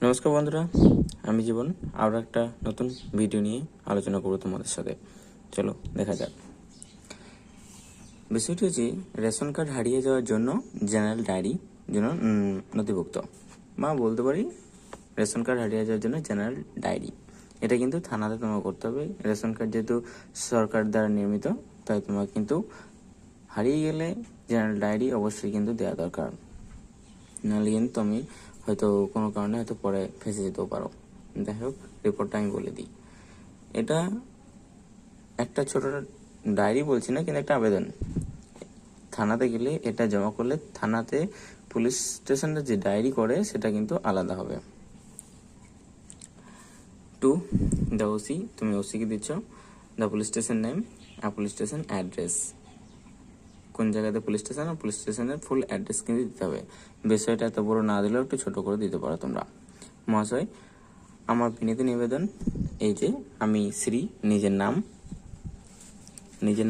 নমস্কার বন্ধুরা, আমি জীবন আরও একটা নতুন ভিডিও নিয়ে আলোচনা করব তোমাদের সাথে। চলো দেখা যাক। বিষয়টি হচ্ছে রেশন কার্ড হারিয়ে যাওয়ার জন্য জেনারেল ডায়েরি জন্য নথিভুক্ত, বা বলতে পারি রেশন কার্ড হারিয়ে যাওয়ার জন্য জেনারেল ডায়েরি। এটা কিন্তু থানাতে তোমাকে করতে হবে। রেশন কার্ড যেহেতু সরকার দ্বারা নির্মিত, তাই তোমার কিন্তু হারিয়ে গেলে জেনারেল ডায়েরি অবশ্যই কিন্তু দেওয়া দরকার। নাহলে কিন্তু তুমি হয়তো কোনো কারণে হয়তো পরে ফেঁসে যেতেও পারো। যাই হোক, রিপোর্টটা আমি বলে দিই। এটা একটা ছোট ডায়েরি বলছি না, কিন্তু একটা আবেদন। থানাতে গেলে এটা জমা করলে থানাতে পুলিশ স্টেশনে যে ডায়েরি করে সেটা কিন্তু আলাদা হবে। টু দ্য ওসি, তুমি ওসিকে দিচ্ছ দ্য পুলিশ স্টেশন নেম আর পুলিশ স্টেশন অ্যাড্রেস, কোন জায়গাতে পুলিশ স্টেশন আর পুলিশ স্টেশনের ফুল অ্যাড্রেস কিন্তু দিতে হবে। বিষয়টা এত বড় না দিলেও একটু ছোট করে দিতে পারো তোমরা। মহাশয়, আমার বিনীত নিবেদন এই যে আমি শ্রী, নিজের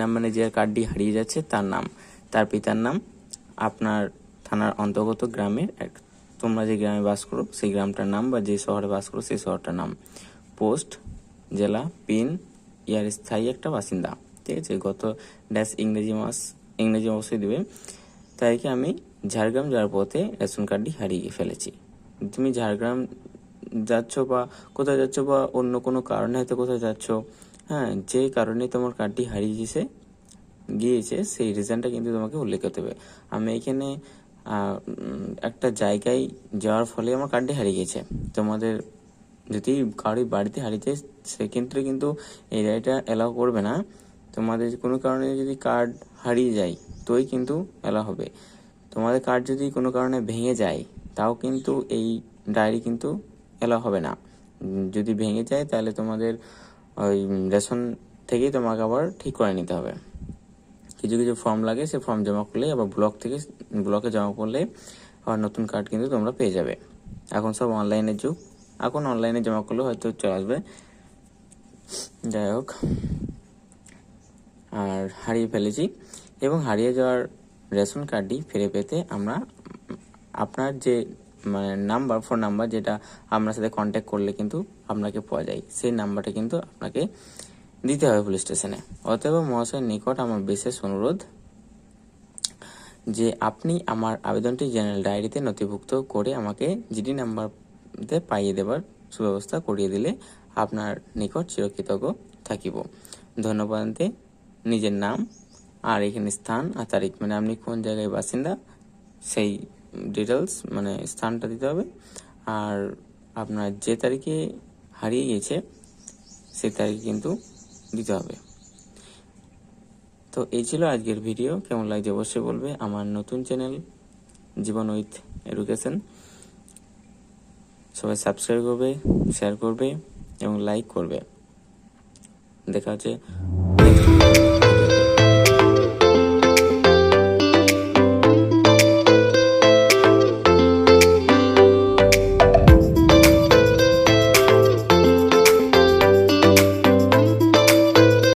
নাম মানে যে কার্ডটি হারিয়ে যাচ্ছে তার নাম, তার পিতার নাম, আপনার থানার অন্তর্গত গ্রামের তোমরা যে গ্রামে বাস করো সেই গ্রামটার নাম, বা যে শহরে বাস করো সেই শহরটার নাম, পোস্ট, জেলা, পিন, ইয়ার স্থায়ী একটা বাসিন্দা। ঠিক আছে, গত ড্যাশ ইংরেজি অবশ্যই দেবে। তাই কি আমি ঝাড়গ্রাম যাওয়ার পথে রেশন কার্ডটি হারিয়ে ফেলেছি। তুমি ঝাড়গ্রাম যাচ্ছ বা কোথায় যাচ্ছ, বা অন্য কোনো কারণে হয়তো কোথায় যাচ্ছ, হ্যাঁ, যে কারণে তোমার কার্ডটি হারিয়ে গিয়েছে সেই রিজনটা কিন্তু তোমাকে উল্লেখ করতে হবে। আমি এখানে একটা জায়গায় যাওয়ার ফলে আমার কার্ডটি হারিয়ে গেছে। তোমাদের যদি কারোর বাড়িতে হারিয়ে যায় সেক্ষেত্রে কিন্তু এই রায়টা অ্যালাউ করবে না। তোমাদের কোনো কারণে যদি কার্ড হারিয়ে যায় তোই কিন্তু অ্যালাউ হবে। তোমাদের কার্ড যদি কোনো কারণে ভেঙে যায় তাও কিন্তু এই ডায়েরি কিন্তু অ্যালাউ হবে না। যদি ভেঙে যায় তাহলে তোমাদের ওই রেশন থেকেই তোমাকে আবার ঠিক করে নিতে হবে। কিছু কিছু ফর্ম লাগে, সে ফর্ম জমা করলে আবার ব্লকে জমা করলে আবার নতুন কার্ড কিন্তু তোমরা পেয়ে যাবে। এখন সব অনলাইনের যুগ, এখন অনলাইনে জমা করলে হয়তো চলে আসবে। যাই হোক, আর হারিয়ে ফেলেছি এবং হারিয়ে যাওয়ার রেশন কার্ডটি ফিরে পেতে আমরা আপনার যে ফোন নাম্বার যেটা আপনার সাথে কন্ট্যাক্ট করলে কিন্তু আপনাকে পাওয়া যায়, সেই নাম্বারটা কিন্তু আপনাকে দিতে হবে পুলিশ স্টেশনে। অতএব মহাশয়ের নিকট আমার বিশেষ অনুরোধ যে আপনি আমার আবেদনটি জেনারেল ডায়েরিতে নথিভুক্ত করে আমাকে জিডি নাম্বারতে পাইয়ে দেবার সুব্যবস্থা করিয়ে দিলে আপনার নিকট চিরকৃতজ্ঞ থাকিব। ধন্যবাদ। নিজের নাম আর এখানে স্থান আর তারিখ, আপনি কোন জায়গায় বাসিন্দা সেই ডিটেলস স্থানটা দিতে হবে, আর আপনার যে তারিখে হারিয়ে গেছে সেই তারিখে কিন্তু দিতে হবে। তো এই ছিল আজকের ভিডিও। কেমন লাগছে অবশ্যই বলবে। আমার নতুন চ্যানেল জীবন উইথ এডুকেশন, সবাই সাবস্ক্রাইব করবে, শেয়ার করবে এবং লাইক করবে। দেখা হচ্ছে